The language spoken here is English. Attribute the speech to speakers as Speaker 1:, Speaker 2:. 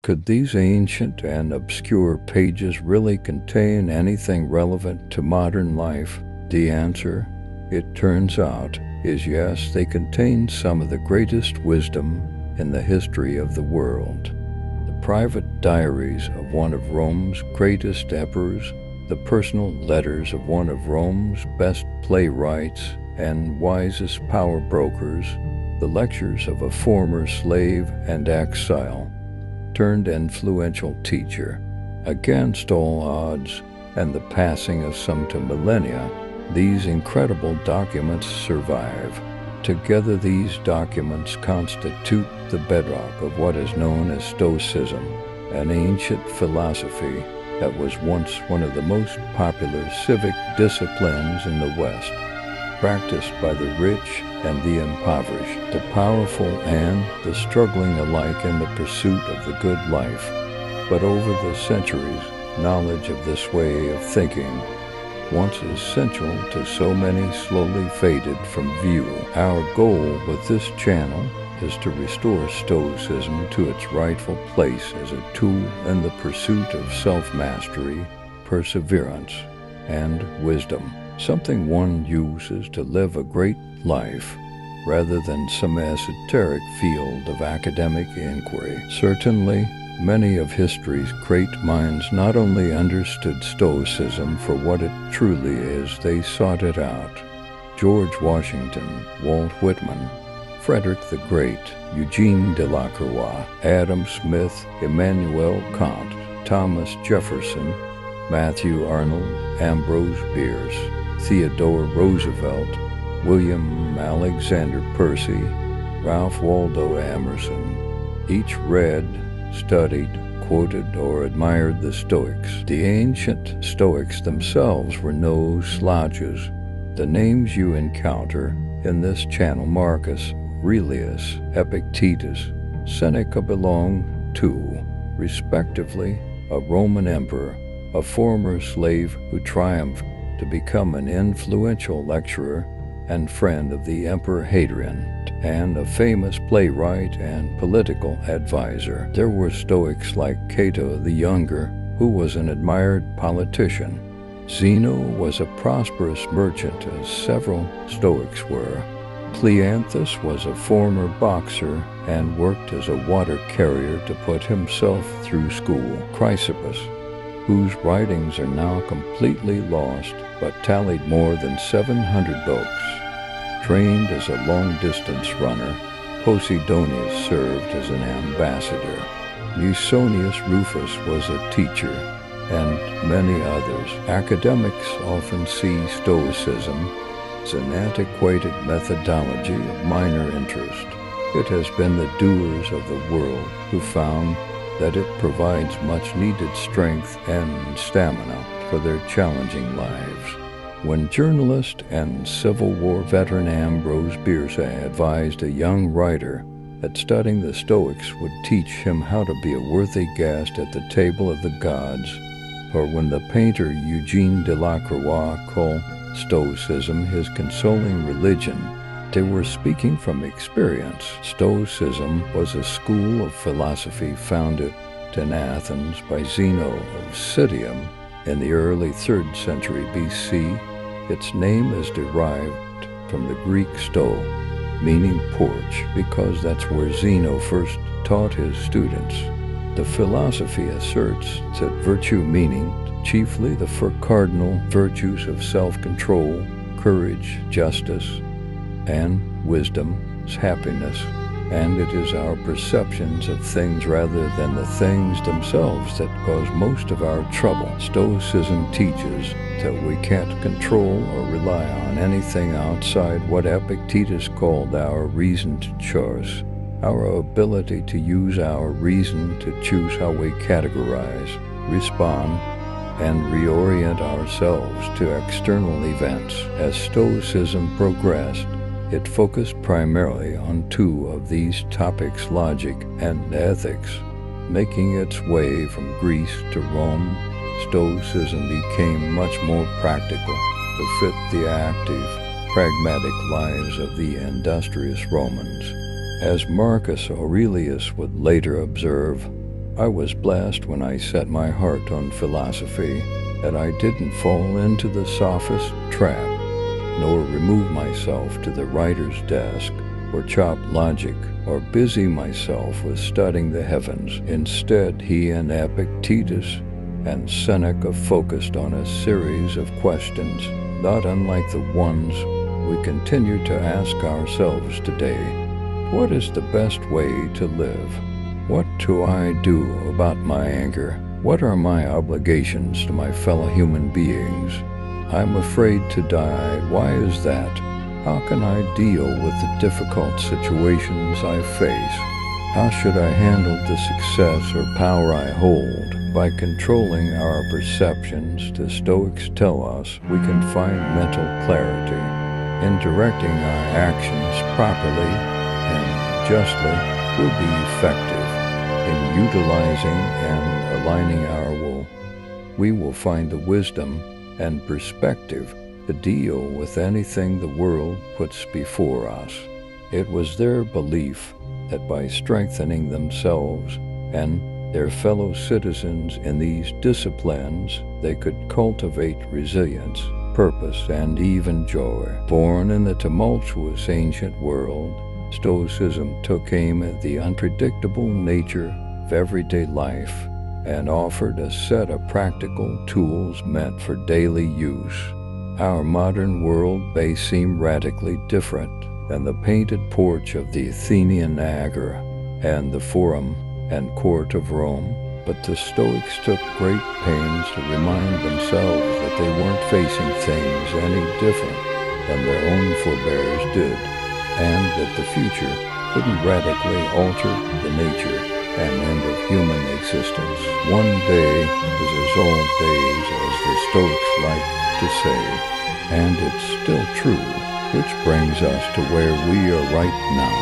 Speaker 1: Could these ancient and obscure pages really contain anything relevant to modern life? The answer, it turns out, is yes, they contain some of the greatest wisdom in the history of the world. The private diaries of one of Rome's greatest emperors, the personal letters of one of Rome's best playwrights and wisest power brokers, the lectures of a former slave and exile turned influential teacher. Against all odds and the passing of some 2 millennia, these incredible documents survive. Together, these documents constitute the bedrock of what is known as Stoicism, an ancient philosophy that was once one of the most popular civic disciplines in the West, practiced by the rich and the impoverished, the powerful and the struggling alike in the pursuit of the good life. But over the centuries, knowledge of this way of thinking, once essential to so many, slowly faded from view. Our goal with this channel is to restore Stoicism to its rightful place as a tool in the pursuit of self-mastery, perseverance, and wisdom, something one uses to live a great life rather than some esoteric field of academic inquiry. Certainly, many of history's great minds not only understood Stoicism for what it truly is, they sought it out. George Washington, Walt Whitman, Frederick the Great, Eugene Delacroix, Adam Smith, Immanuel Kant, Thomas Jefferson, Matthew Arnold, Ambrose Bierce, Theodore Roosevelt, William Alexander Percy, Ralph Waldo Emerson. Each read, studied, quoted, or admired the Stoics. The ancient Stoics themselves were no slouches. The names you encounter in this channel, Marcus Aurelius, Epictetus, Seneca, belong to, respectively, a Roman emperor, a former slave who triumphed to become an influential lecturer and friend of the Emperor Hadrian, and a famous playwright and political advisor. There were Stoics like Cato the Younger, who was an admired politician. Zeno was a prosperous merchant, as several Stoics were. Cleanthus was a former boxer and worked as a water carrier to put himself through school. Chrysippus, whose writings are now completely lost, but tallied more than 700 books, trained as a long-distance runner. Posidonius served as an ambassador. Musonius Rufus was a teacher, and many others. Academics often see Stoicism as an antiquated methodology of minor interest. It has been the doers of the world who found that it provides much-needed strength and stamina for their challenging lives. When journalist and Civil War veteran Ambrose Bierce advised a young writer that studying the Stoics would teach him how to be a worthy guest at the table of the gods, or when the painter Eugene Delacroix called Stoicism his consoling religion, they were speaking from experience. Stoicism was a school of philosophy founded in Athens by Zeno of Citium in the early 3rd century BC. Its name is derived from the Greek sto, meaning porch, because that's where Zeno first taught his students. The philosophy asserts that virtue, meaning chiefly the 4 cardinal virtues of self-control, courage, justice, and wisdom, is happiness, and it is our perceptions of things rather than the things themselves that cause most of our trouble. Stoicism teaches that we can't control or rely on anything outside what Epictetus called our reasoned choice, our ability to use our reason to choose how we categorize, respond, and reorient ourselves to external events. As Stoicism progressed, it focused primarily on 2 of these topics, logic and ethics. Making its way from Greece to Rome, Stoicism became much more practical to fit the active, pragmatic lives of the industrious Romans. As Marcus Aurelius would later observe, I was blessed when I set my heart on philosophy, that I didn't fall into the sophist trap, nor remove myself to the writer's desk, or chop logic, or busy myself with studying the heavens. Instead, he and Epictetus and Seneca focused on a series of questions, not unlike the ones we continue to ask ourselves today. What is the best way to live? What do I do about my anger? What are my obligations to my fellow human beings? I'm afraid to die. Why is that? How can I deal with the difficult situations I face? How should I handle the success or power I hold? By controlling our perceptions, the Stoics tell us we can find mental clarity. In directing our actions properly and justly will be effective. In utilizing and aligning our will, we will find the wisdom and perspective to deal with anything the world puts before us. It was their belief that by strengthening themselves and their fellow citizens in these disciplines, they could cultivate resilience, purpose, and even joy. Born in the tumultuous ancient world, Stoicism took aim at the unpredictable nature of everyday life and offered a set of practical tools meant for daily use. Our modern world may seem radically different than the painted porch of the Athenian Agora and the Forum and Court of Rome, but the Stoics took great pains to remind themselves that they weren't facing things any different than their own forebears did, and that the future wouldn't radically alter the nature and end of human existence. One day is as old days, as the Stoics like to say, and it's still true, which brings us to where we are right now.